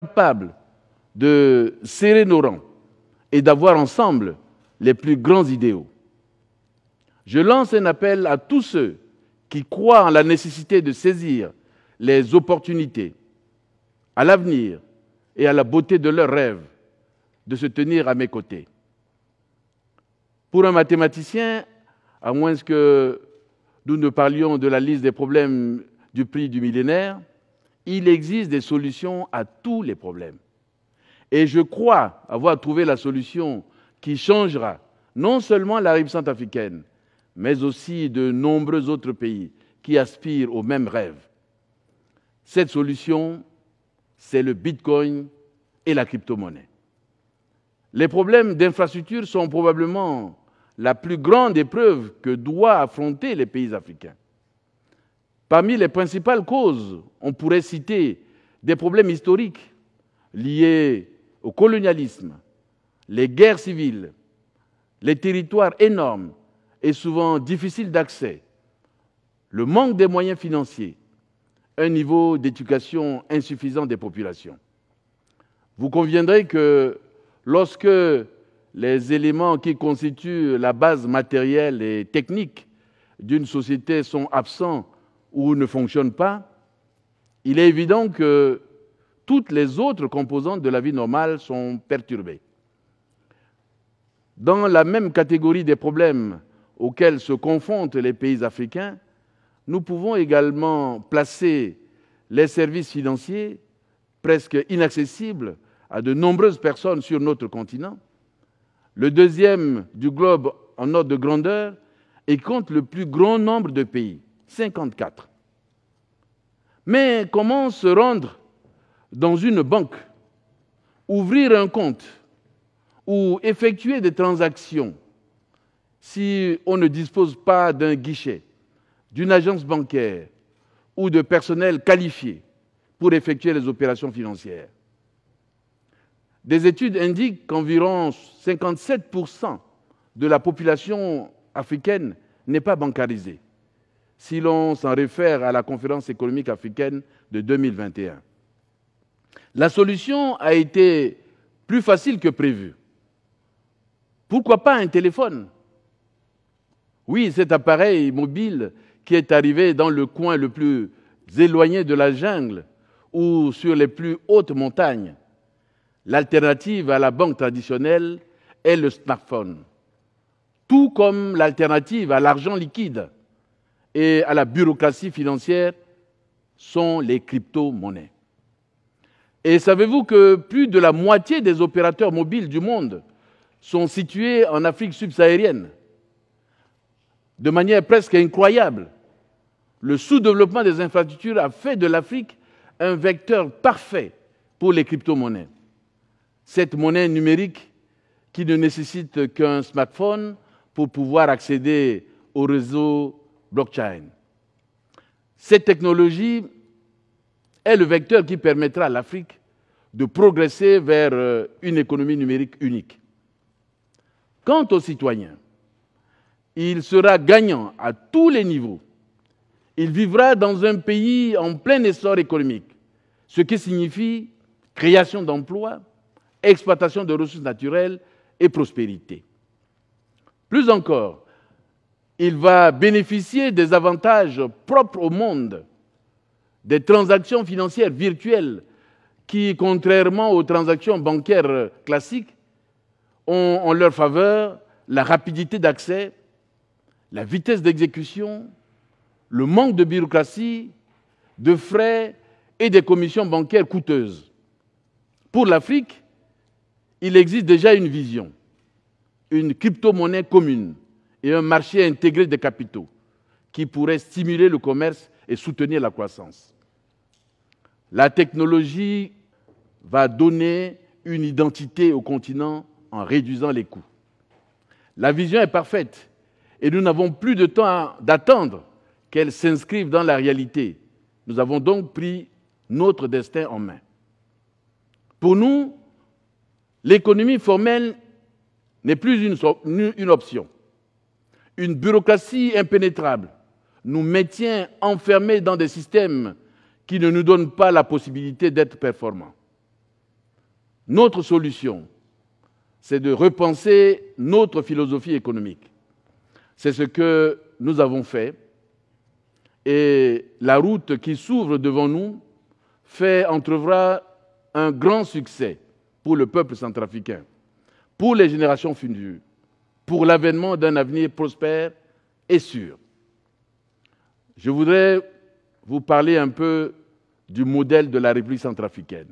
capables de serrer nos rangs et d'avoir ensemble les plus grands idéaux. Je lance un appel à tous ceux qui croient en la nécessité de saisir les opportunités, à l'avenir et à la beauté de leurs rêves, de se tenir à mes côtés. Pour un mathématicien, à moins que nous ne parlions de la liste des problèmes du prix du millénaire, il existe des solutions à tous les problèmes. Et je crois avoir trouvé la solution qui changera non seulement la rive centrafricaine, mais aussi de nombreux autres pays qui aspirent aux mêmes rêves. Cette solution, c'est le Bitcoin et la crypto-monnaie. Les problèmes d'infrastructure sont probablement la plus grande épreuve que doivent affronter les pays africains. Parmi les principales causes, on pourrait citer des problèmes historiques liés au colonialisme, les guerres civiles, les territoires énormes et souvent difficiles d'accès, le manque des moyens financiers, un niveau d'éducation insuffisant des populations. Vous conviendrez que lorsque les éléments qui constituent la base matérielle et technique d'une société sont absents ou ne fonctionnent pas, il est évident que toutes les autres composantes de la vie normale sont perturbées. Dans la même catégorie des problèmes auxquels se confrontent les pays africains, nous pouvons également placer les services financiers presque inaccessibles à de nombreuses personnes sur notre continent, le deuxième du globe en ordre de grandeur et compte le plus grand nombre de pays, 54. Mais comment se rendre dans une banque, ouvrir un compte ou effectuer des transactions si on ne dispose pas d'un guichet, d'une agence bancaire ou de personnel qualifié pour effectuer les opérations financières? Des études indiquent qu'environ 57% de la population africaine n'est pas bancarisée, si l'on s'en réfère à la conférence économique africaine de 2021. La solution a été plus facile que prévu. Pourquoi pas un téléphone? Oui, cet appareil mobile qui est arrivé dans le coin le plus éloigné de la jungle ou sur les plus hautes montagnes. L'alternative à la banque traditionnelle est le smartphone, tout comme l'alternative à l'argent liquide et à la bureaucratie financière sont les crypto-monnaies. Et savez-vous que plus de la moitié des opérateurs mobiles du monde sont situés en Afrique subsaharienne? De manière presque incroyable, le sous-développement des infrastructures a fait de l'Afrique un vecteur parfait pour les crypto-monnaies. Cette monnaie numérique qui ne nécessite qu'un smartphone pour pouvoir accéder au réseau blockchain. Cette technologie est le vecteur qui permettra à l'Afrique de progresser vers une économie numérique unique. Quant aux citoyens, il sera gagnant à tous les niveaux. Il vivra dans un pays en plein essor économique, ce qui signifie création d'emplois, exploitation de ressources naturelles et prospérité. Plus encore, il va bénéficier des avantages propres au monde, des transactions financières virtuelles qui, contrairement aux transactions bancaires classiques, ont en leur faveur la rapidité d'accès, la vitesse d'exécution, le manque de bureaucratie, de frais et des commissions bancaires coûteuses. Pour l'Afrique, il existe déjà une vision, une crypto-monnaie commune et un marché intégré des capitaux qui pourrait stimuler le commerce et soutenir la croissance. La technologie va donner une identité au continent en réduisant les coûts. La vision est parfaite et nous n'avons plus de temps d'attendre qu'elle s'inscrive dans la réalité. Nous avons donc pris notre destin en main. Pour nous, l'économie formelle n'est plus une option. Une bureaucratie impénétrable nous maintient enfermés dans des systèmes qui ne nous donnent pas la possibilité d'être performants. Notre solution, c'est de repenser notre philosophie économique. C'est ce que nous avons fait. Et la route qui s'ouvre devant nous fait entrevoir un grand succès pour le peuple centrafricain, pour les générations futures, pour l'avènement d'un avenir prospère et sûr. Je voudrais vous parler un peu du modèle de la République centrafricaine.